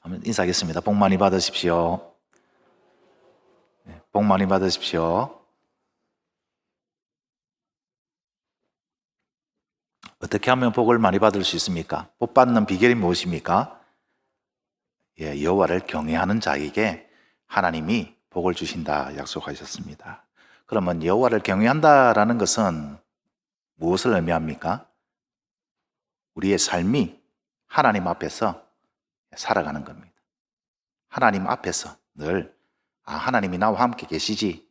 한번 인사하겠습니다. 복 많이 받으십시오. 복 많이 받으십시오. 어떻게 하면 복을 많이 받을 수 있습니까? 복 받는 비결이 무엇입니까? 여호와를 경외하는 자에게 하나님이 복을 주신다 약속하셨습니다. 그러면 여호와를 경외한다라는 것은 무엇을 의미합니까? 우리의 삶이 하나님 앞에서 살아가는 겁니다. 하나님 앞에서 늘 하나님이 나와 함께 계시지.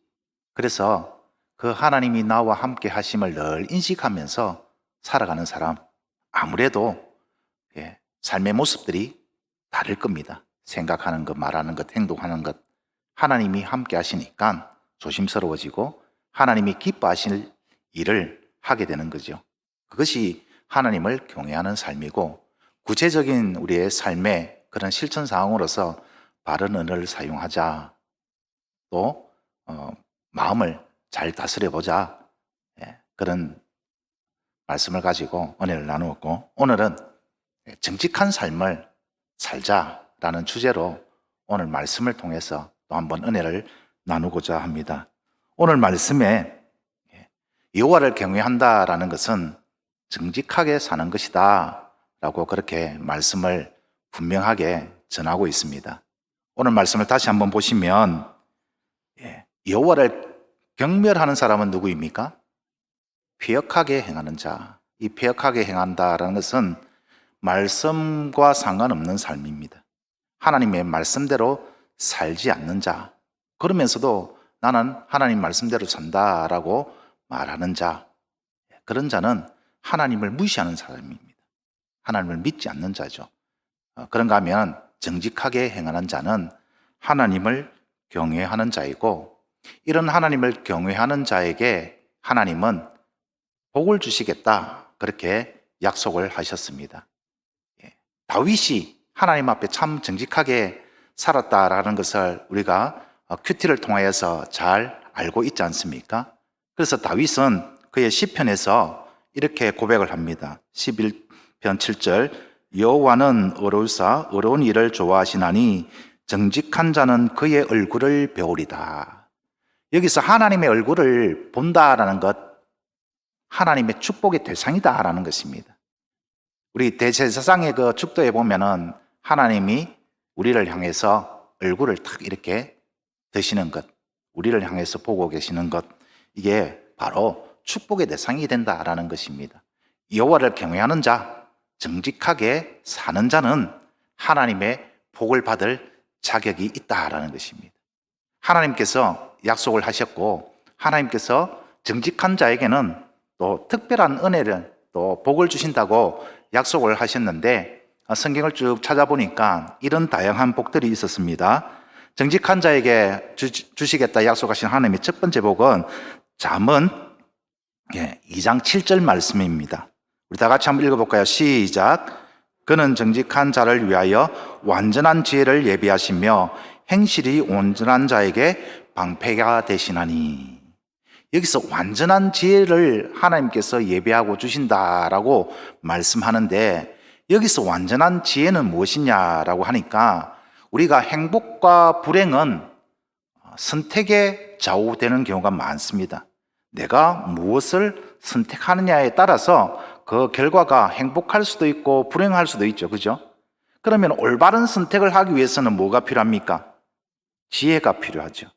그래서 그 하나님이 나와 함께 하심을 늘 인식하면서 살아가는 사람, 아무래도 삶의 모습들이 다를 겁니다. 생각하는 것, 말하는 것, 행동하는 것, 하나님이 함께 하시니까 조심스러워지고 하나님이 기뻐하실 일을 하게 되는 거죠. 그것이 하나님을 경외하는 삶이고, 구체적인 우리의 삶의 그런 실천 상황으로서 바른 언어를 사용하자, 또 마음을 잘 다스려보자, 그런 말씀을 가지고 은혜를 나누었고, 오늘은 정직한 삶을 살자라는 주제로 오늘 말씀을 통해서 또 한번 은혜를 나누고자 합니다. 오늘 말씀에 여호와를 경외한다라는 것은 정직하게 사는 것이다 라고 그렇게 말씀을 분명하게 전하고 있습니다. 오늘 말씀을 다시 한번 보시면 여호와를 경멸하는 사람은 누구입니까? 패역하게 행하는 자. 이 패역하게 행한다라는 것은 말씀과 상관없는 삶입니다. 하나님의 말씀대로 살지 않는 자, 그러면서도 나는 하나님 말씀대로 산다라고 말하는 자, 그런 자는 하나님을 무시하는 사람입니다. 하나님을 믿지 않는 자죠. 그런가 하면 정직하게 행하는 자는 하나님을 경외하는 자이고, 이런 하나님을 경외하는 자에게 하나님은 복을 주시겠다, 그렇게 약속을 하셨습니다. 다윗이 하나님 앞에 참 정직하게 살았다라는 것을 우리가 큐티를 통하여서 잘 알고 있지 않습니까? 그래서 다윗은 그의 시편에서 이렇게 고백을 합니다. 11편 7절, 여호와는 의로우사 의로운 일을 좋아하시나니 정직한 자는 그의 얼굴을 배우리다. 여기서 하나님의 얼굴을 본다라는 것, 하나님의 축복의 대상이다라는 것입니다. 우리 대제사장의 그 축도에 보면은 하나님이 우리를 향해서 얼굴을 탁 이렇게 드시는 것, 우리를 향해서 보고 계시는 것, 이게 바로 축복의 대상이 된다라는 것입니다. 여호와를 경외하는 자, 정직하게 사는 자는 하나님의 복을 받을 자격이 있다라는 것입니다. 하나님께서 약속을 하셨고, 하나님께서 정직한 자에게는 또 특별한 은혜를, 또 복을 주신다고 약속을 하셨는데, 성경을 쭉 찾아보니까 이런 다양한 복들이 있었습니다. 정직한 자에게 주시겠다 약속하신 하나님의 첫 번째 복은 잠언 2장 7절 말씀입니다. 우리 다 같이 한번 읽어볼까요? 시작. 그는 정직한 자를 위하여 완전한 지혜를 예비하시며 행실이 온전한 자에게 방패가 되시나니. 여기서 완전한 지혜를 하나님께서 예비하고 주신다라고 말씀하는데, 여기서 완전한 지혜는 무엇이냐라고 하니까, 우리가 행복과 불행은 선택에 좌우되는 경우가 많습니다. 내가 무엇을 선택하느냐에 따라서 그 결과가 행복할 수도 있고 불행할 수도 있죠. 그죠? 그러면 올바른 선택을 하기 위해서는 뭐가 필요합니까? 지혜가 필요하죠.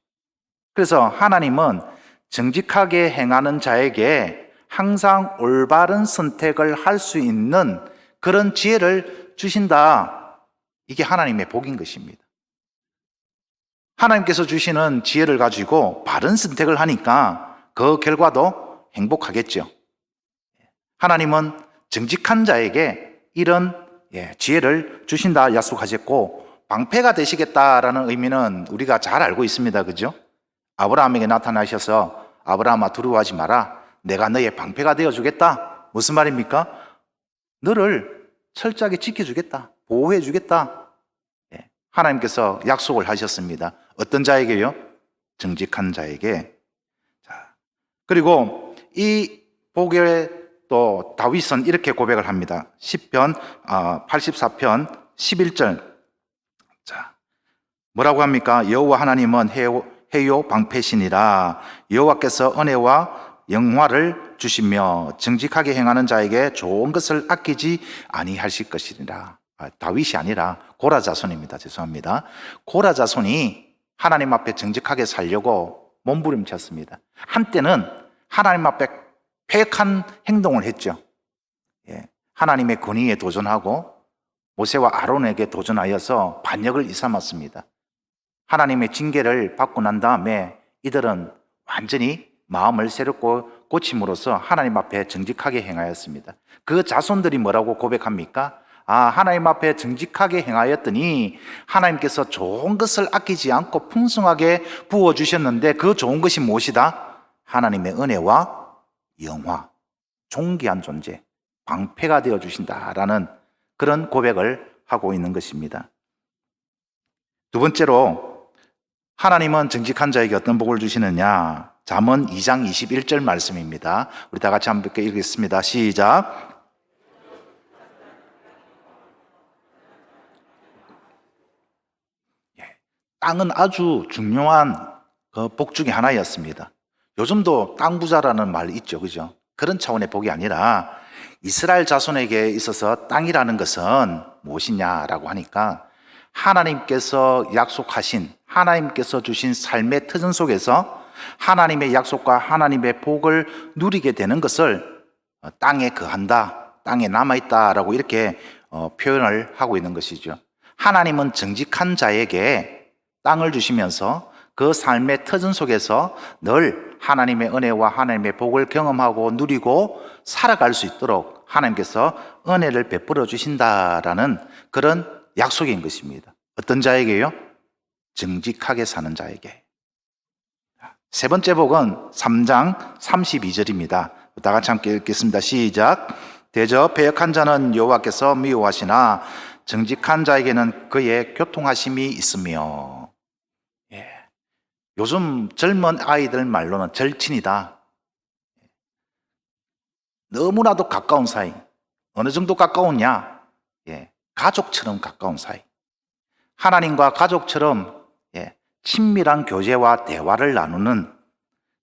그래서 하나님은 정직하게 행하는 자에게 항상 올바른 선택을 할 수 있는 그런 지혜를 주신다. 이게 하나님의 복인 것입니다. 하나님께서 주시는 지혜를 가지고 바른 선택을 하니까 그 결과도 행복하겠죠. 하나님은 정직한 자에게 이런 지혜를 주신다 약속하셨고, 방패가 되시겠다라는 의미는 우리가 잘 알고 있습니다. 그죠? 아브라함에게 나타나셔서 아브라함아 두려워하지 마라, 내가 너의 방패가 되어주겠다. 무슨 말입니까? 너를 철저하게 지켜주겠다, 보호해주겠다. 하나님께서 약속을 하셨습니다. 어떤 자에게요? 정직한 자에게. 자, 그리고 이 복에 또 다윗은 이렇게 고백을 합니다. 시편 84편 11절, 뭐라고 합니까? 여호와 하나님은 해요 방패시니라. 여호와께서 은혜와 영화를 주시며 정직하게 행하는 자에게 좋은 것을 아끼지 아니하실 것이니라. 다윗이 아니라 고라 자손입니다. 죄송합니다. 고라 자손이 하나님 앞에 정직하게 살려고 몸부림쳤습니다. 한때는 하나님 앞에 패역한 행동을 했죠. 하나님의 권위에 도전하고 모세와 아론에게 도전하여서 반역을 일삼았습니다. 하나님의 징계를 받고 난 다음에 이들은 완전히 마음을 새롭고 고침으로써 하나님 앞에 정직하게 행하였습니다. 그 자손들이 뭐라고 고백합니까? 하나님 앞에 정직하게 행하였더니 하나님께서 좋은 것을 아끼지 않고 풍성하게 부어주셨는데 그 좋은 것이 무엇이다? 하나님의 은혜와 영화, 존귀한 존재, 방패가 되어주신다라는 그런 고백을 하고 있는 것입니다. 두 번째로 하나님은 정직한 자에게 어떤 복을 주시느냐? 잠언 2장 21절 말씀입니다. 우리 다 같이 함께 읽겠습니다. 시작. 땅은 아주 중요한 그 복 중에 하나였습니다. 요즘도 땅 부자라는 말 있죠, 그죠? 그런 차원의 복이 아니라 이스라엘 자손에게 있어서 땅이라는 것은 무엇이냐라고 하니까 하나님께서 약속하신, 하나님께서 주신 삶의 터전 속에서 하나님의 약속과 하나님의 복을 누리게 되는 것을 땅에 거한다, 땅에 남아있다라고 이렇게 표현을 하고 있는 것이죠. 하나님은 정직한 자에게 땅을 주시면서 그 삶의 터전 속에서 늘 하나님의 은혜와 하나님의 복을 경험하고 누리고 살아갈 수 있도록 하나님께서 은혜를 베풀어 주신다라는 그런 약속인 것입니다. 어떤 자에게요? 정직하게 사는 자에게. 세 번째 복은 3장 32절입니다. 다 같이 함께 읽겠습니다. 시작. 대저 패역한 자는 여호와께서 미워하시나 정직한 자에게는 그의 교통하심이 있으며. 요즘 젊은 아이들 말로는 절친이다. 너무나도 가까운 사이. 어느 정도 가까우냐? 가족처럼 가까운 사이. 하나님과 가족처럼 친밀한 교제와 대화를 나누는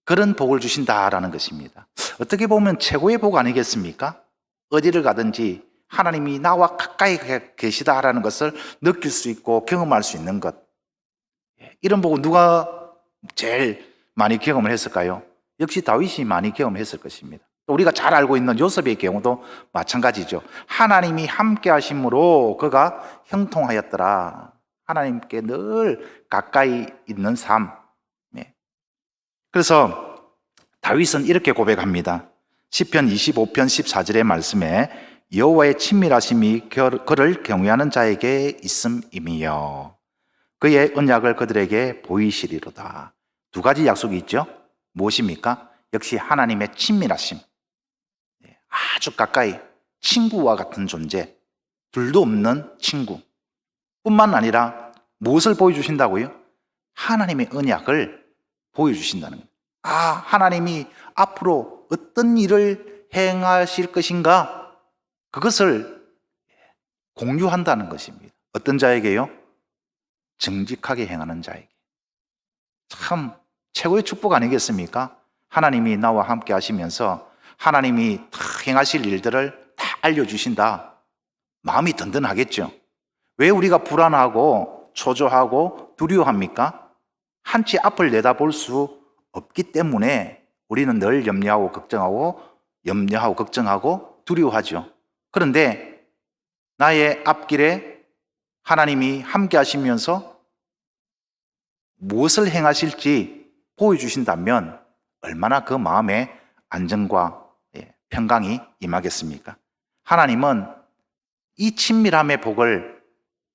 그런 복을 주신다라는 것입니다. 어떻게 보면 최고의 복 아니겠습니까? 어디를 가든지 하나님이 나와 가까이 계시다라는 것을 느낄 수 있고 경험할 수 있는 것. 이런 복은 누가 제일 많이 경험을 했을까요? 역시 다윗이 많이 경험했을 것입니다. 또 우리가 잘 알고 있는 요셉의 경우도 마찬가지죠. 하나님이 함께 하심으로 그가 형통하였더라. 하나님께 늘 가까이 있는 삶. 그래서 다윗은 이렇게 고백합니다. 시편 25편 14절의 말씀에 여호와의 친밀하심이 그를 경외하는 자에게 있음이며 그의 언약을 그들에게 보이시리로다. 두 가지 약속이 있죠. 무엇입니까? 역시 하나님의 친밀하심. 아주 가까이 친구와 같은 존재. 둘도 없는 친구. 뿐만 아니라 무엇을 보여주신다고요? 하나님의 언약을 보여주신다는 거예요. 하나님이 앞으로 어떤 일을 행하실 것인가? 그것을 공유한다는 것입니다. 어떤 자에게요? 정직하게 행하는 자에게. 참 최고의 축복 아니겠습니까? 하나님이 나와 함께 하시면서 하나님이 다 행하실 일들을 다 알려주신다. 마음이 든든하겠죠. 왜 우리가 불안하고 초조하고 두려워합니까? 한치 앞을 내다볼 수 없기 때문에 우리는 늘 염려하고 걱정하고 두려워하죠. 그런데 나의 앞길에 하나님이 함께 하시면서 무엇을 행하실지 보여주신다면 얼마나 그 마음에 안정과 평강이 임하겠습니까? 하나님은 이 친밀함의 복을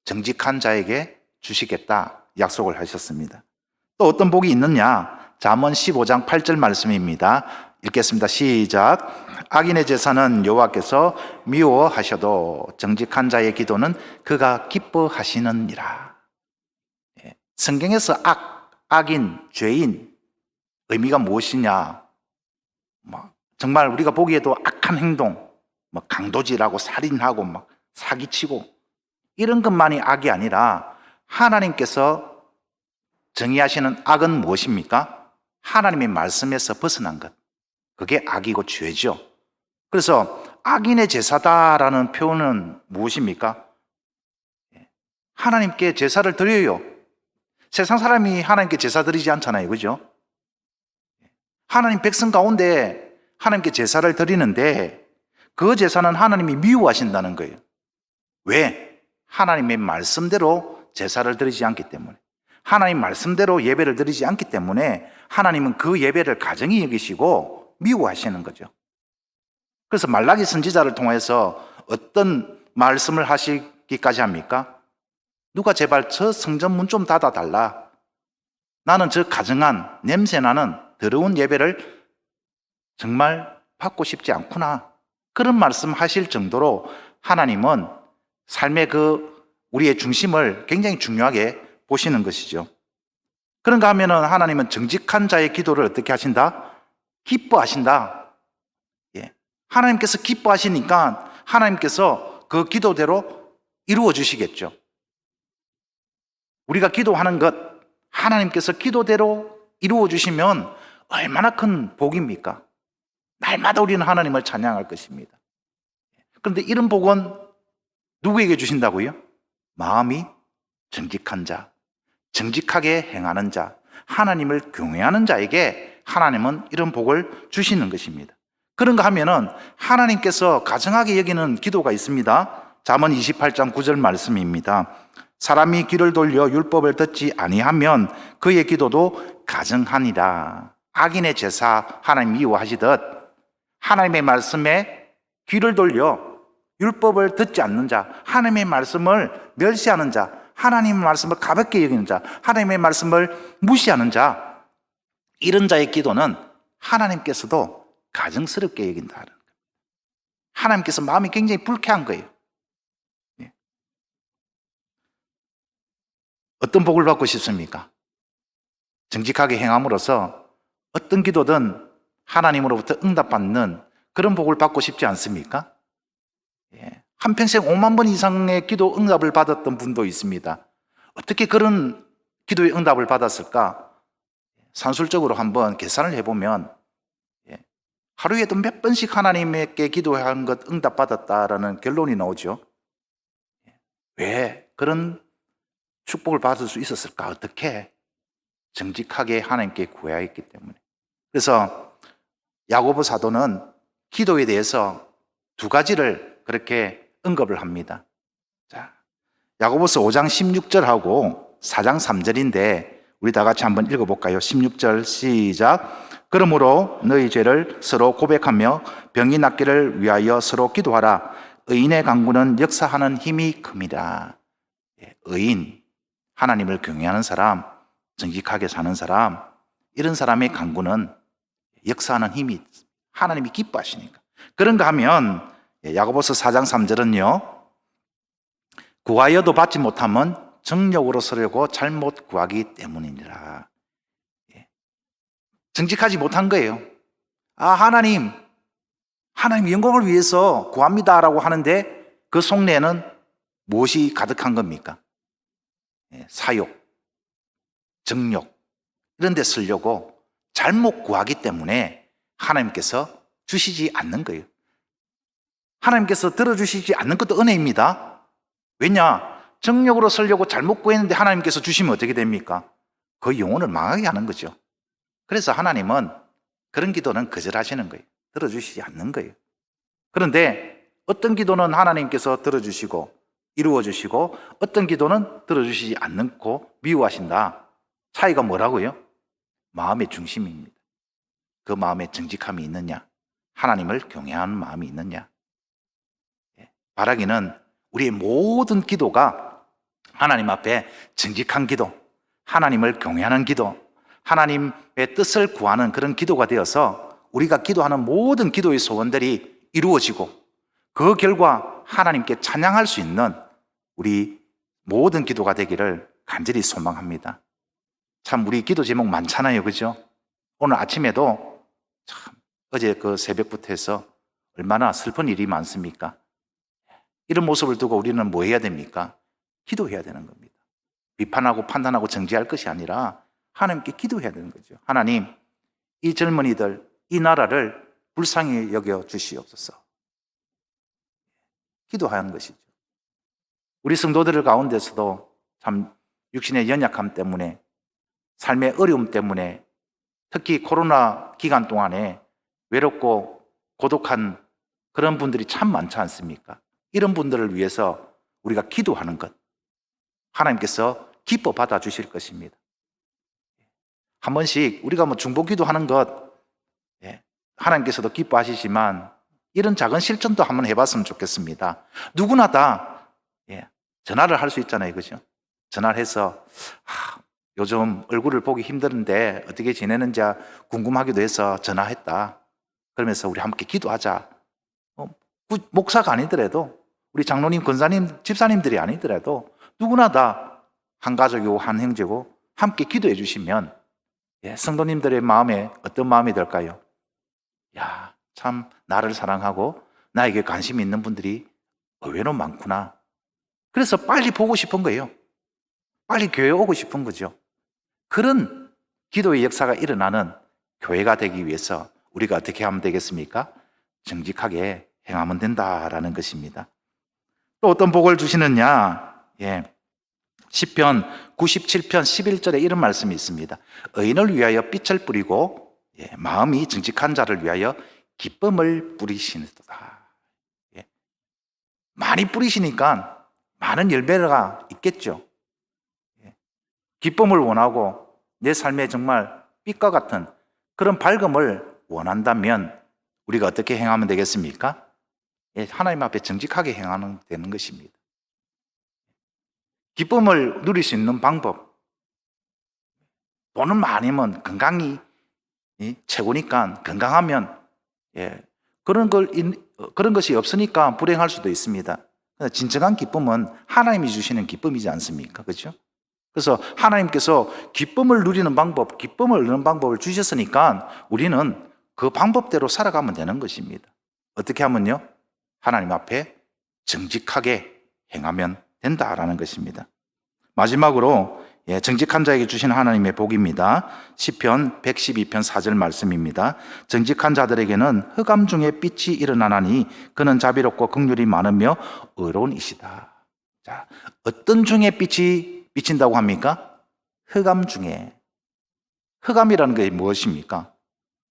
정직한 자에게 주시겠다 약속을 하셨습니다. 또 어떤 복이 있느냐? 잠언 15장 8절 말씀입니다. 읽겠습니다. 시작. 악인의 제사는 여호와께서 미워하셔도 정직한 자의 기도는 그가 기뻐하시느니라. 성경에서 악인, 죄인 의미가 무엇이냐? 정말 우리가 보기에도 악한 행동, 강도질하고 살인하고 사기치고 이런 것만이 악이 아니라 하나님께서 정의하시는 악은 무엇입니까? 하나님의 말씀에서 벗어난 것. 그게 악이고 죄죠. 그래서 악인의 제사다라는 표현은 무엇입니까? 하나님께 제사를 드려요. 세상 사람이 하나님께 제사 드리지 않잖아요. 그죠? 하나님 백성 가운데 하나님께 제사를 드리는데 그 제사는 하나님이 미워하신다는 거예요. 왜? 하나님의 말씀대로 제사를 드리지 않기 때문에. 하나님 말씀대로 예배를 드리지 않기 때문에 하나님은 그 예배를 가정히 여기시고 미워하시는 거죠. 그래서 말라기 선지자를 통해서 어떤 말씀을 하시기까지 합니까? 누가 제발 저 성전 문 좀 닫아달라. 나는 저 가증한 냄새나는 더러운 예배를 정말 받고 싶지 않구나. 그런 말씀 하실 정도로 하나님은 삶의 우리의 중심을 굉장히 중요하게 보시는 것이죠. 그런가 하면은 하나님은 정직한 자의 기도를 어떻게 하신다? 기뻐하신다. 예. 하나님께서 기뻐하시니까 하나님께서 그 기도대로 이루어 주시겠죠. 우리가 기도하는 것, 하나님께서 기도대로 이루어 주시면 얼마나 큰 복입니까? 날마다 우리는 하나님을 찬양할 것입니다. 그런데 이런 복은 누구에게 주신다고요? 마음이 정직한 자, 정직하게 행하는 자, 하나님을 경외하는 자에게 하나님은 이런 복을 주시는 것입니다. 그런가 하면은 하나님께서 가증하게 여기는 기도가 있습니다. 잠언 28장 9절 말씀입니다. 사람이 귀를 돌려 율법을 듣지 아니하면 그의 기도도 가증하니라. 악인의 제사 하나님 미워하시듯 하나님의 말씀에 귀를 돌려 율법을 듣지 않는 자, 하나님의 말씀을 멸시하는 자, 하나님의 말씀을 가볍게 여기는 자, 하나님의 말씀을 무시하는 자, 이런 자의 기도는 하나님께서도 가증스럽게 여긴다는 거예요. 하나님께서 마음이 굉장히 불쾌한 거예요. 어떤 복을 받고 싶습니까? 정직하게 행함으로써 어떤 기도든 하나님으로부터 응답받는 그런 복을 받고 싶지 않습니까? 한평생 5만 번 이상의 기도 응답을 받았던 분도 있습니다. 어떻게 그런 기도의 응답을 받았을까? 산술적으로 한번 계산을 해보면 하루에도 몇 번씩 하나님께 기도한 것 응답받았다라는 결론이 나오죠. 왜 그런 축복을 받을 수 있었을까? 어떻게? 정직하게 하나님께 구해야했기 때문에. 그래서 야고보 사도는 기도에 대해서 두 가지를 그렇게 언급을 합니다. 자, 야고보서 5장 16절하고 4장 3절인데 우리 다 같이 한번 읽어볼까요? 16절 시작. 그러므로 너희 죄를 서로 고백하며 병이 낫기를 위하여 서로 기도하라. 의인의 간구는 역사하는 힘이 큽니다. 의인, 하나님을 경외하는 사람, 정직하게 사는 사람, 이런 사람의 간구는 역사하는 힘이 하나님이 기뻐하시니까. 그런가 하면 야고보서 4장 3절은요. 구하여도 받지 못하면 정욕으로 서려고 잘못 구하기 때문이니라. 정직하지 못한 거예요. 하나님 영광을 위해서 구합니다라고 하는데 그 속내에는 무엇이 가득한 겁니까? 사욕, 정욕 이런 데 쓰려고 잘못 구하기 때문에 하나님께서 주시지 않는 거예요. 하나님께서 들어주시지 않는 것도 은혜입니다. 왜냐? 정욕으로 쓰려고 잘못 구했는데 하나님께서 주시면 어떻게 됩니까? 그 영혼을 망하게 하는 거죠. 그래서 하나님은 그런 기도는 거절하시는 거예요. 들어주시지 않는 거예요. 그런데 어떤 기도는 하나님께서 들어주시고 이루어주시고 어떤 기도는 들어주시지 않고 미워하신다. 차이가 뭐라고요? 마음의 중심입니다. 그 마음에 정직함이 있느냐, 하나님을 경외하는 마음이 있느냐. 바라기는 우리의 모든 기도가 하나님 앞에 정직한 기도, 하나님을 경외하는 기도, 하나님의 뜻을 구하는 그런 기도가 되어서 우리가 기도하는 모든 기도의 소원들이 이루어지고 그 결과 하나님께 찬양할 수 있는 우리 모든 기도가 되기를 간절히 소망합니다. 참 우리 기도 제목 많잖아요. 그죠? 오늘 아침에도 참 어제 그 새벽부터 해서 얼마나 슬픈 일이 많습니까? 이런 모습을 두고 우리는 뭐 해야 됩니까? 기도해야 되는 겁니다. 비판하고 판단하고 정죄할 것이 아니라 하나님께 기도해야 되는 거죠. 하나님, 이 젊은이들, 이 나라를 불쌍히 여겨 주시옵소서. 기도하는 것이죠. 우리 성도들 가운데서도 참 육신의 연약함 때문에, 삶의 어려움 때문에, 특히 코로나 기간 동안에 외롭고 고독한 그런 분들이 참 많지 않습니까? 이런 분들을 위해서 우리가 기도하는 것, 하나님께서 기뻐 받아 주실 것입니다. 한 번씩 우리가 뭐 중보기도 하는 것, 하나님께서도 기뻐하시지만 이런 작은 실천도 한번 해봤으면 좋겠습니다. 누구나 다 전화를 할 수 있잖아요, 그죠? 전화를 해서 요즘 얼굴을 보기 힘드는데 어떻게 지내는지 궁금하기도 해서 전화했다. 그러면서 우리 함께 기도하자. 목사가 아니더라도, 우리 장로님, 권사님, 집사님들이 아니더라도 누구나 다 한 가족이고 한 형제고 함께 기도해 주시면 성도님들의 마음에 어떤 마음이 들까요? 야, 참 나를 사랑하고 나에게 관심이 있는 분들이 의외로 많구나. 그래서 빨리 보고 싶은 거예요. 빨리 교회에 오고 싶은 거죠. 그런 기도의 역사가 일어나는 교회가 되기 위해서 우리가 어떻게 하면 되겠습니까? 정직하게 행하면 된다라는 것입니다. 또 어떤 복을 주시느냐? 시편 97편 11절에 이런 말씀이 있습니다. 의인을 위하여 빛을 뿌리고 마음이 정직한 자를 위하여 기쁨을 뿌리시는도다. 많이 뿌리시니까 많은 열매가 있겠죠. 기쁨을 원하고 내 삶에 정말 빛과 같은 그런 밝음을 원한다면 우리가 어떻게 행하면 되겠습니까? 하나님 앞에 정직하게 행하면 되는 것입니다. 기쁨을 누릴 수 있는 방법, 돈은 많으면 건강이 최고니까 건강하면 그런 것이 없으니까 불행할 수도 있습니다. 진정한 기쁨은 하나님이 주시는 기쁨이지 않습니까? 그렇죠? 그래서 하나님께서 기쁨을 누리는 방법, 기쁨을 얻는 방법을 주셨으니까 우리는 그 방법대로 살아가면 되는 것입니다. 어떻게 하면요? 하나님 앞에 정직하게 행하면 된다라는 것입니다. 마지막으로 정직한 자에게 주신 하나님의 복입니다. 시편 112편 4절 말씀입니다. 정직한 자들에게는 흑암 중에 빛이 일어나나니 그는 자비롭고 긍휼이 많으며 의로운 이시다. 자, 어떤 중에 빛이 비친다고 합니까? 흑암 중에. 흑암이라는 게 무엇입니까?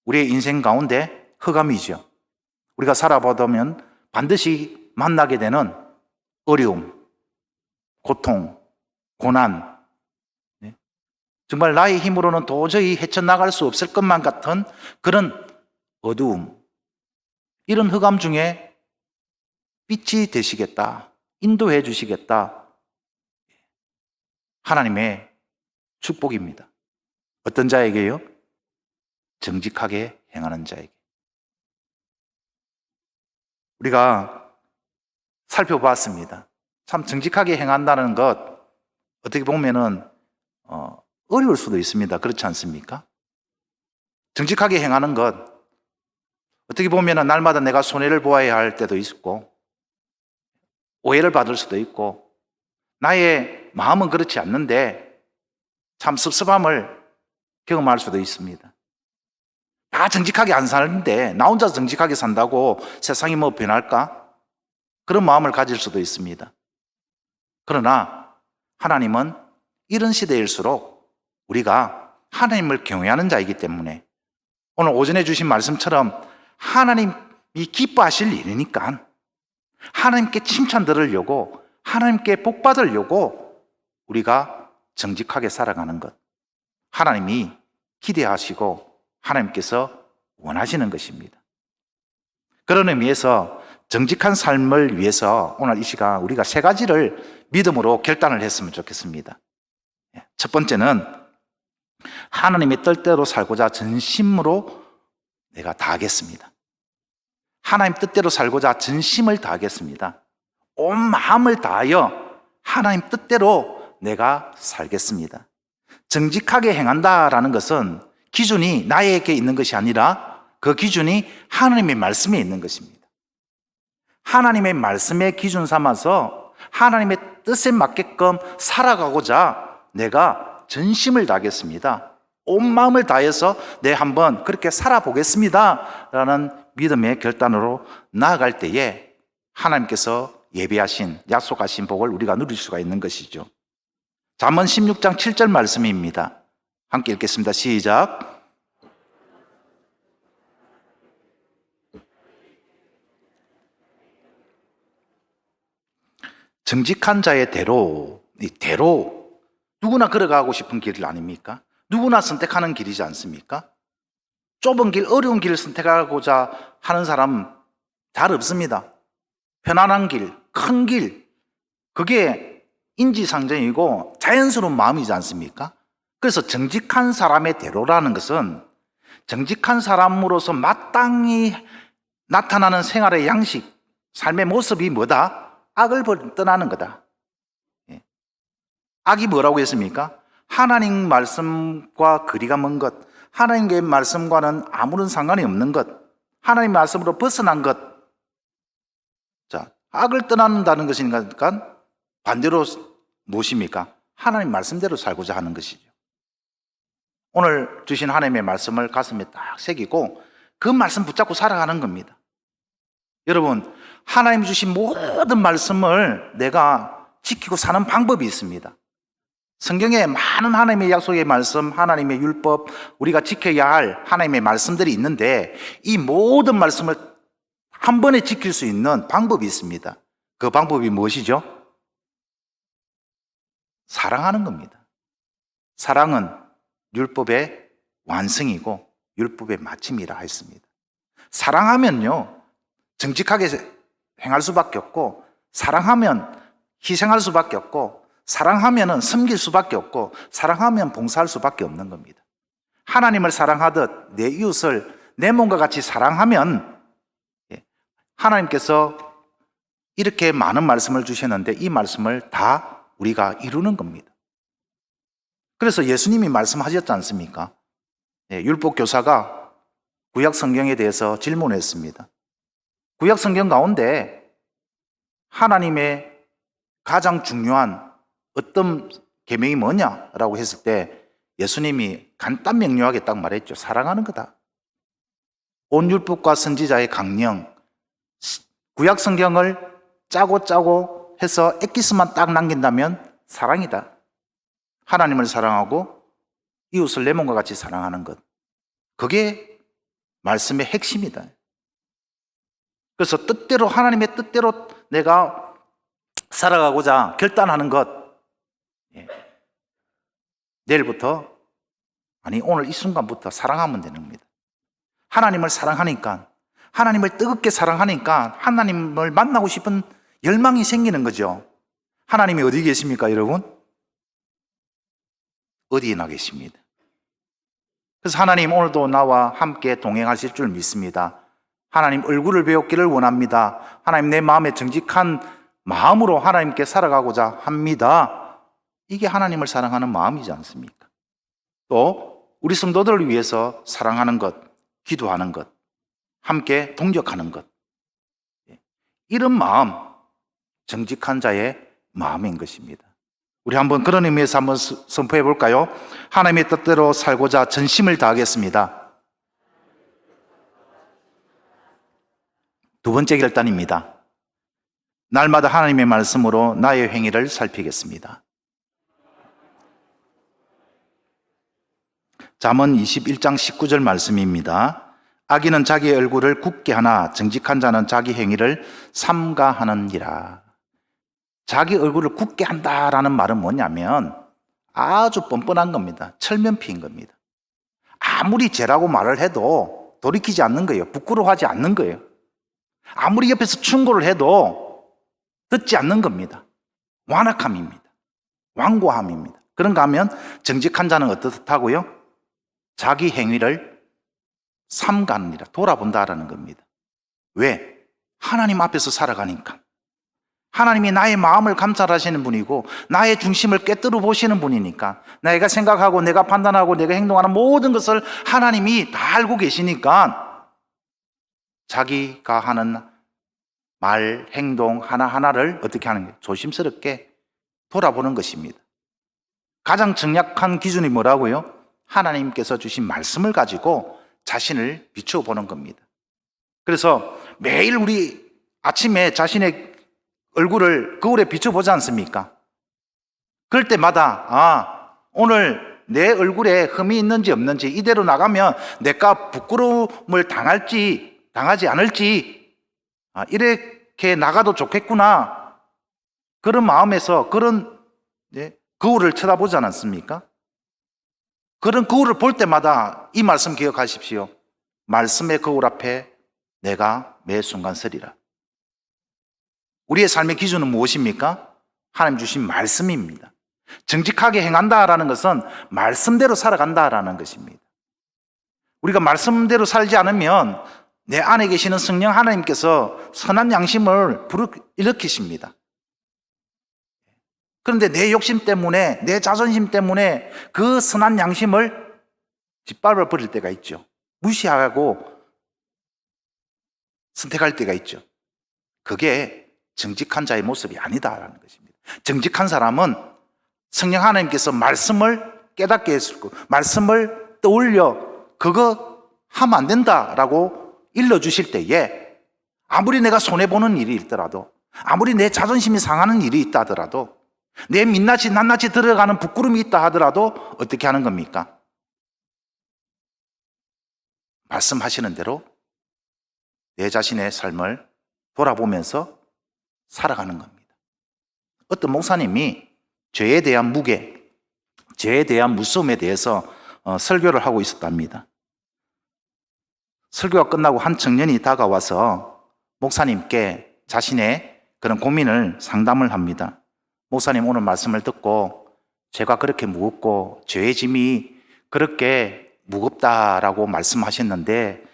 우리의 인생 가운데 흑암이죠. 우리가 살아보면 반드시 만나게 되는 어려움, 고통, 고난, 정말 나의 힘으로는 도저히 헤쳐나갈 수 없을 것만 같은 그런 어두움, 이런 흑암 중에 빛이 되시겠다, 인도해 주시겠다, 하나님의 축복입니다. 어떤 자에게요? 정직하게 행하는 자에게. 우리가 살펴봤습니다. 참 정직하게 행한다는 것, 어떻게 보면은 어려울 수도 있습니다. 그렇지 않습니까? 정직하게 행하는 것, 어떻게 보면은 날마다 내가 손해를 보아야 할 때도 있고, 오해를 받을 수도 있고, 나의 마음은 그렇지 않는데 참 섭섭함을 경험할 수도 있습니다. 다 정직하게 안 사는데 나 혼자 정직하게 산다고 세상이 뭐 변할까? 그런 마음을 가질 수도 있습니다. 그러나 하나님은 이런 시대일수록 우리가 하나님을 경외하는 자이기 때문에 오늘 오전에 주신 말씀처럼 하나님이 기뻐하실 일이니까 하나님께 칭찬 들으려고, 하나님께 복 받으려고 우리가 정직하게 살아가는 것, 하나님이 기대하시고 하나님께서 원하시는 것입니다. 그런 의미에서 정직한 삶을 위해서 오늘 이 시간 우리가 세 가지를 믿음으로 결단을 했으면 좋겠습니다. 첫 번째는 하나님의 뜻대로 살고자 전심으로 내가 다하겠습니다. 하나님 뜻대로 살고자 전심을 다하겠습니다. 온 마음을 다하여 하나님 뜻대로 내가 살겠습니다. 정직하게 행한다라는 것은 기준이 나에게 있는 것이 아니라 그 기준이 하나님의 말씀에 있는 것입니다. 하나님의 말씀의 기준 삼아서 하나님의 뜻에 맞게끔 살아가고자 내가 전심을 다하겠습니다. 온 마음을 다해서 내 한번 그렇게 살아보겠습니다 라는 믿음의 결단으로 나아갈 때에 하나님께서 예비하신 약속하신 복을 우리가 누릴 수가 있는 것이죠. 잠언 16장 7절 말씀입니다. 함께 읽겠습니다. 시작. 정직한 자의 대로, 이 대로 누구나 걸어가고 싶은 길 아닙니까? 누구나 선택하는 길이지 않습니까? 좁은 길, 어려운 길을 선택하고자 하는 사람 잘 없습니다. 편안한 길, 큰 길, 그게 인지상정이고 자연스러운 마음이지 않습니까? 그래서 정직한 사람의 대로라는 것은 정직한 사람으로서 마땅히 나타나는 생활의 양식, 삶의 모습이 뭐다? 악을 떠나는 거다. 악이 뭐라고 했습니까? 하나님 말씀과 거리가 먼 것, 하나님의 말씀과는 아무런 상관이 없는 것, 하나님 말씀으로 벗어난 것. 자, 악을 떠난다는 것이니까 반대로 무엇입니까? 하나님 말씀대로 살고자 하는 것이죠. 오늘 주신 하나님의 말씀을 가슴에 딱 새기고 그 말씀 붙잡고 살아가는 겁니다. 여러분, 하나님 주신 모든 말씀을 내가 지키고 사는 방법이 있습니다. 성경에 많은 하나님의 약속의 말씀, 하나님의 율법, 우리가 지켜야 할 하나님의 말씀들이 있는데 이 모든 말씀을 한 번에 지킬 수 있는 방법이 있습니다. 그 방법이 무엇이죠? 사랑하는 겁니다. 사랑은 율법의 완성이고 율법의 마침이라 했습니다. 사랑하면요, 정직하게 행할 수밖에 없고, 사랑하면 희생할 수밖에 없고, 사랑하면 섬길 수밖에 없고, 사랑하면 봉사할 수밖에 없는 겁니다. 하나님을 사랑하듯 내 이웃을 내 몸과 같이 사랑하면 하나님께서 이렇게 많은 말씀을 주셨는데 이 말씀을 다 우리가 이루는 겁니다. 그래서 예수님이 말씀하셨지 않습니까? 율법 교사가 구약 성경에 대해서 질문했습니다. 구약 성경 가운데 하나님의 가장 중요한 어떤 계명이 뭐냐라고 했을 때 예수님이 간단 명료하게 딱 말했죠. 사랑하는 거다. 온 율법과 선지자의 강령, 구약 성경을 짜고 해서 엑기스만 딱 남긴다면 사랑이다. 하나님을 사랑하고 이웃을 내 몸과 같이 사랑하는 것. 그게 말씀의 핵심이다. 그래서 뜻대로, 하나님의 뜻대로 내가 살아가고자 결단하는 것. 내일부터, 아니 오늘 이 순간부터 사랑하면 되는 겁니다. 하나님을 사랑하니까, 하나님을 뜨겁게 사랑하니까 하나님을 만나고 싶은 열망이 생기는 거죠. 하나님이 어디 계십니까, 여러분? 어디에나 계십니다. 그래서 하나님 오늘도 나와 함께 동행하실 줄 믿습니다. 하나님 얼굴을 배웠기를 원합니다. 하나님 내 마음에 정직한 마음으로 하나님께 살아가고자 합니다. 이게 하나님을 사랑하는 마음이지 않습니까? 또 우리 성도들을 위해서 사랑하는 것, 기도하는 것, 함께 동력하는 것, 이런 마음, 정직한 자의 마음인 것입니다. 우리 한번 그런 의미에서 한번 선포해 볼까요? 하나님의 뜻대로 살고자 전심을 다하겠습니다. 두 번째 결단입니다. 날마다 하나님의 말씀으로 나의 행위를 살피겠습니다. 잠언 21장 19절 말씀입니다. 악인은 자기의 얼굴을 굳게 하나 정직한 자는 자기 행위를 삼가하느니라. 자기 얼굴을 굳게 한다라는 말은 뭐냐면 아주 뻔뻔한 겁니다. 철면피인 겁니다. 아무리 죄라고 말을 해도 돌이키지 않는 거예요. 부끄러워하지 않는 거예요. 아무리 옆에서 충고를 해도 듣지 않는 겁니다. 완악함입니다. 완고함입니다. 그런가 하면 정직한 자는 어떻다고요? 자기 행위를 삼가느니라, 돌아본다라는 겁니다. 왜? 하나님 앞에서 살아가니까. 하나님이 나의 마음을 감찰하시는 분이고 나의 중심을 꿰뚫어 보시는 분이니까, 내가 생각하고 내가 판단하고 내가 행동하는 모든 것을 하나님이 다 알고 계시니까 자기가 하는 말, 행동 하나하나를 어떻게 하는 거예요? 조심스럽게 돌아보는 것입니다. 가장 정확한 기준이 뭐라고요? 하나님께서 주신 말씀을 가지고 자신을 비추어 보는 겁니다. 그래서 매일 우리 아침에 자신의 얼굴을 거울에 비춰보지 않습니까? 그럴 때마다 오늘 내 얼굴에 흠이 있는지 없는지, 이대로 나가면 내가 부끄러움을 당하지 않을지, 이렇게 나가도 좋겠구나, 그런 마음에서 그런 거울을 쳐다보지 않았습니까? 그런 거울을 볼 때마다 이 말씀 기억하십시오. 말씀의 거울 앞에 내가 매 순간 서리라. 우리의 삶의 기준은 무엇입니까? 하나님 주신 말씀입니다. 정직하게 행한다라는 것은 말씀대로 살아간다라는 것입니다. 우리가 말씀대로 살지 않으면 내 안에 계시는 성령 하나님께서 선한 양심을 불러일으키십니다. 그런데 내 욕심 때문에, 내 자존심 때문에 그 선한 양심을 짓밟아 버릴 때가 있죠. 무시하고 선택할 때가 있죠. 그게 정직한 자의 모습이 아니다라는 것입니다. 정직한 사람은 성령 하나님께서 말씀을 깨닫게 했을 거고, 말씀을 떠올려 그거 하면 안 된다라고 일러주실 때에 아무리 내가 손해보는 일이 있더라도, 아무리 내 자존심이 상하는 일이 있다 하더라도, 내 민낯이 낱낱이 들어가는 부끄러움이 있다 하더라도 어떻게 하는 겁니까? 말씀하시는 대로 내 자신의 삶을 돌아보면서 살아가는 겁니다. 어떤 목사님이 죄에 대한 무게, 죄에 대한 무서움에 대해서 설교를 하고 있었답니다. 설교가 끝나고 한 청년이 다가와서 목사님께 자신의 그런 고민을 상담을 합니다. 목사님, 오늘 말씀을 듣고 죄가 그렇게 무겁고 죄의 짐이 그렇게 무겁다라고 말씀하셨는데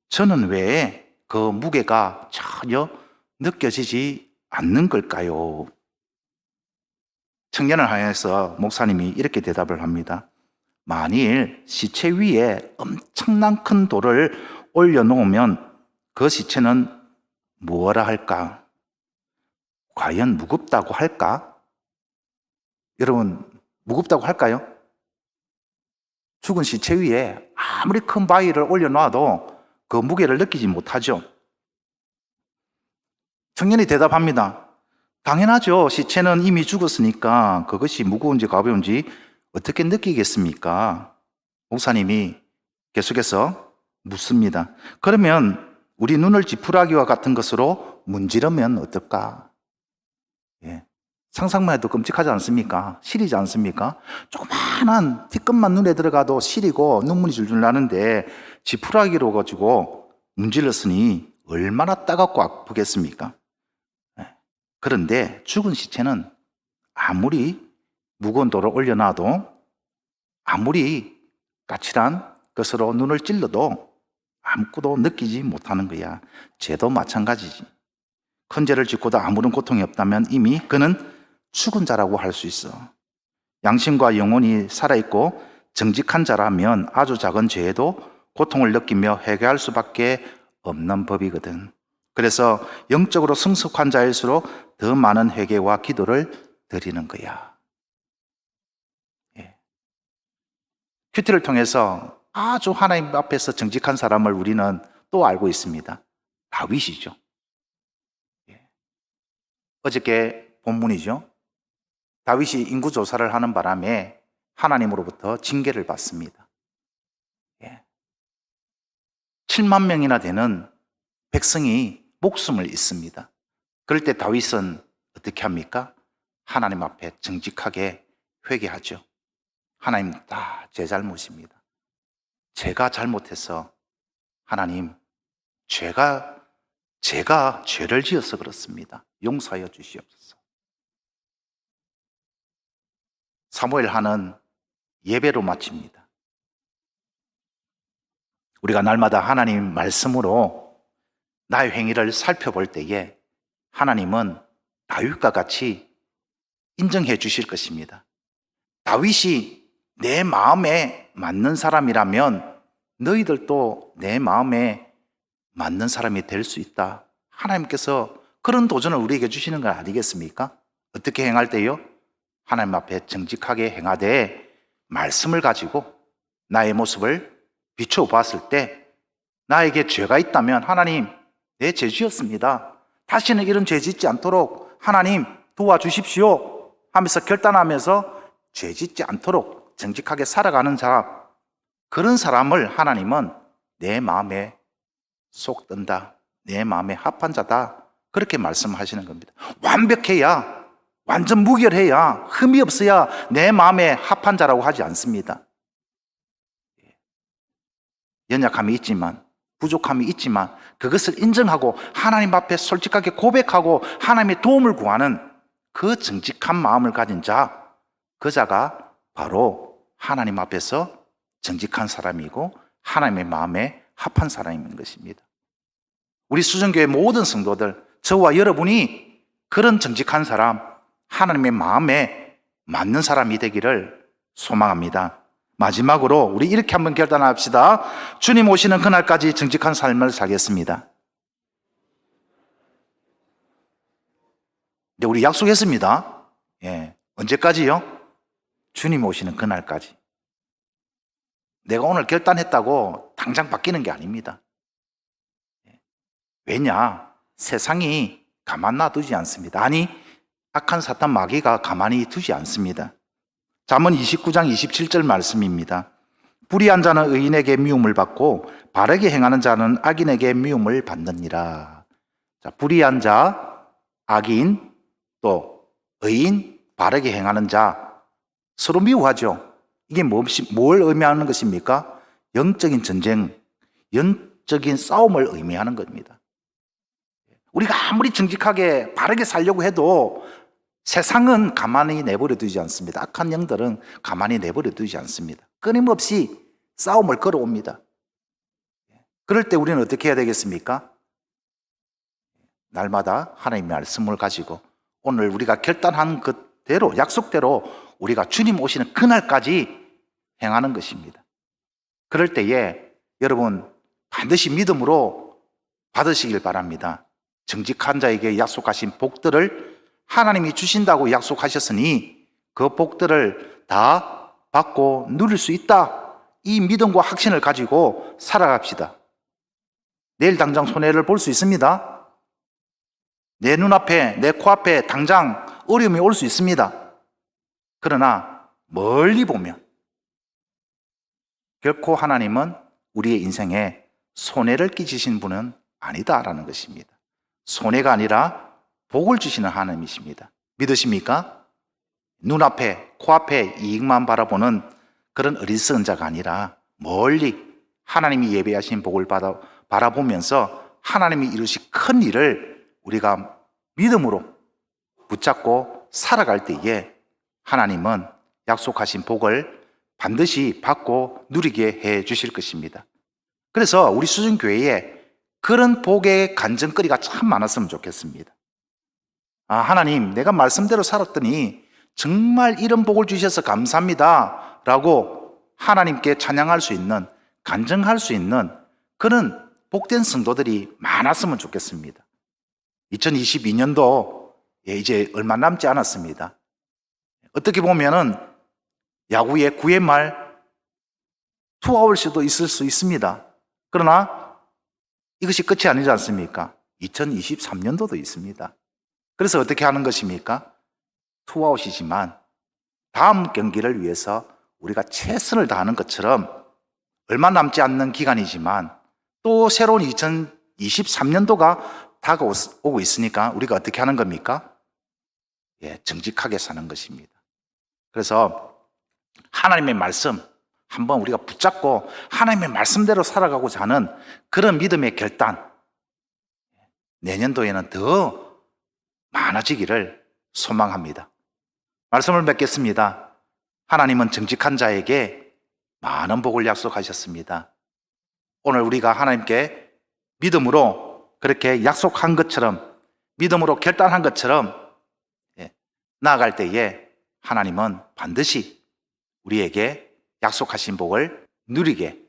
저는 왜 그 무게가 전혀 느껴지지 않는 걸까요? 청년을 향해서 목사님이 이렇게 대답을 합니다. 만일 시체 위에 엄청난 큰 돌을 올려놓으면 그 시체는 무엇라 할까? 과연 무겁다고 할까? 여러분, 무겁다고 할까요? 죽은 시체 위에 아무리 큰 바위를 올려놔도 그 무게를 느끼지 못하죠. 청년이 대답합니다. 당연하죠. 시체는 이미 죽었으니까 그것이 무거운지 가벼운지 어떻게 느끼겠습니까? 목사님이 계속해서 묻습니다. 그러면 우리 눈을 지푸라기와 같은 것으로 문지르면 어떨까? 상상만 해도 끔찍하지 않습니까? 시리지 않습니까? 조그마한 티끌만 눈에 들어가도 시리고 눈물이 줄줄 나는데 지푸라기로 가지고 문질렀으니 얼마나 따갑고 아프겠습니까? 그런데 죽은 시체는 아무리 무거운 돌을 올려놔도, 아무리 까칠한 것으로 눈을 찔러도 아무것도 느끼지 못하는 거야. 죄도 마찬가지지. 큰 죄를 짓고도 아무런 고통이 없다면 이미 그는 죽은 자라고 할 수 있어. 양심과 영혼이 살아있고 정직한 자라면 아주 작은 죄에도 고통을 느끼며 회개할 수밖에 없는 법이거든. 그래서 영적으로 성숙한 자일수록 더 많은 회개와 기도를 드리는 거야. 큐티를 통해서 아주 하나님 앞에서 정직한 사람을 우리는 또 알고 있습니다. 다윗이죠. 어저께 본문이죠. 다윗이 인구조사를 하는 바람에 하나님으로부터 징계를 받습니다. 7만 명이나 되는 백성이 목숨을 잃습니다. 그럴 때 다윗은 어떻게 합니까? 하나님 앞에 정직하게 회개하죠. 하나님, 다 제 잘못입니다. 제가 잘못해서 하나님, 제가 죄를 지어서 그렇습니다. 용서하여 주시옵소서. 사무엘하는 예배로 마칩니다. 우리가 날마다 하나님 말씀으로 나의 행위를 살펴볼 때에 하나님은 다윗과 같이 인정해 주실 것입니다. 다윗이 내 마음에 맞는 사람이라면 너희들도 내 마음에 맞는 사람이 될 수 있다. 하나님께서 그런 도전을 우리에게 주시는 건 아니겠습니까? 어떻게 행할 때요? 하나님 앞에 정직하게 행하되 말씀을 가지고 나의 모습을 비추어 보았을 때 나에게 죄가 있다면 하나님, 내 죄 지었습니다. 다시는 이런 죄 짓지 않도록 하나님 도와주십시오 하면서 결단하면서 죄 짓지 않도록 정직하게 살아가는 자, 그런 사람을 하나님은 내 마음에 쏙 든다, 내 마음에 합한 자다, 그렇게 말씀하시는 겁니다. 완벽해야, 완전 무결해야, 흠이 없어야 내 마음에 합한 자라고 하지 않습니다. 연약함이 있지만, 부족함이 있지만 그것을 인정하고 하나님 앞에 솔직하게 고백하고 하나님의 도움을 구하는 그 정직한 마음을 가진 자, 그 자가 바로 하나님 앞에서 정직한 사람이고 하나님의 마음에 합한 사람인 것입니다. 우리 수정교회 모든 성도들, 저와 여러분이 그런 정직한 사람, 하나님의 마음에 맞는 사람이 되기를 소망합니다. 마지막으로 우리 이렇게 한번 결단합시다. 주님 오시는 그날까지 정직한 삶을 살겠습니다. 근데 우리 약속했습니다. 언제까지요? 주님 오시는 그날까지. 내가 오늘 결단했다고 당장 바뀌는 게 아닙니다. 왜냐? 세상이 가만 놔두지 않습니다. 아니, 악한 사탄 마귀가 가만히 두지 않습니다. 잠언 29장 27절 말씀입니다. 불의한 자는 의인에게 미움을 받고 바르게 행하는 자는 악인에게 미움을 받느니라. 자, 불의한 자, 악인, 또 의인, 바르게 행하는 자, 서로 미워하죠. 이게 뭘 의미하는 것입니까? 영적인 전쟁, 영적인 싸움을 의미하는 겁니다. 우리가 아무리 정직하게 바르게 살려고 해도 세상은 가만히 내버려 두지 않습니다. 악한 영들은 가만히 내버려 두지 않습니다. 끊임없이 싸움을 걸어옵니다. 그럴 때 우리는 어떻게 해야 되겠습니까? 날마다 하나님의 말씀을 가지고 오늘 우리가 결단한 그대로, 약속대로 우리가 주님 오시는 그날까지 행하는 것입니다. 그럴 때에 여러분 반드시 믿음으로 받으시길 바랍니다. 정직한 자에게 약속하신 복들을 하나님이 주신다고 약속하셨으니 그 복들을 다 받고 누릴 수 있다, 이 믿음과 확신을 가지고 살아갑시다. 내일 당장 손해를 볼 수 있습니다. 내 눈앞에, 내 코앞에 당장 어려움이 올 수 있습니다. 그러나 멀리 보면 결코 하나님은 우리의 인생에 손해를 끼치신 분은 아니다라는 것입니다. 손해가 아니라 복을 주시는 하나님이십니다. 믿으십니까? 눈앞에, 코앞에 이익만 바라보는 그런 어리석은 자가 아니라 멀리 하나님이 예배하신 복을 바라보면서 하나님이 이루신 큰 일을 우리가 믿음으로 붙잡고 살아갈 때에 하나님은 약속하신 복을 반드시 받고 누리게 해 주실 것입니다. 그래서 우리 수준교회에 그런 복의 간증거리가 참 많았으면 좋겠습니다. 하나님, 내가 말씀대로 살았더니 정말 이런 복을 주셔서 감사합니다 라고 하나님께 찬양할 수 있는, 간증할 수 있는 그런 복된 성도들이 많았으면 좋겠습니다. 2022년도 이제 얼마 남지 않았습니다. 어떻게 보면은 야구의 9회 말 투아웃일 수도 있을 수 있습니다. 그러나 이것이 끝이 아니지 않습니까? 2023년도도 있습니다. 그래서 어떻게 하는 것입니까? 투아웃이지만 다음 경기를 위해서 우리가 최선을 다하는 것처럼 얼마 남지 않는 기간이지만 또 새로운 2023년도가 다가오고 있으니까 우리가 어떻게 하는 겁니까? 정직하게 사는 것입니다. 그래서 하나님의 말씀 한번 우리가 붙잡고 하나님의 말씀대로 살아가고자 하는 그런 믿음의 결단, 내년도에는 더 많아지기를 소망합니다. 말씀을 맺겠습니다. 하나님은 정직한 자에게 많은 복을 약속하셨습니다. 오늘 우리가 하나님께 믿음으로 그렇게 약속한 것처럼, 믿음으로 결단한 것처럼 나아갈 때에 하나님은 반드시 우리에게 약속하신 복을 누리게,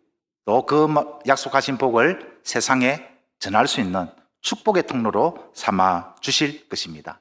또 그 약속하신 복을 세상에 전할 수 있는 축복의 통로로 삼아 주실 것입니다.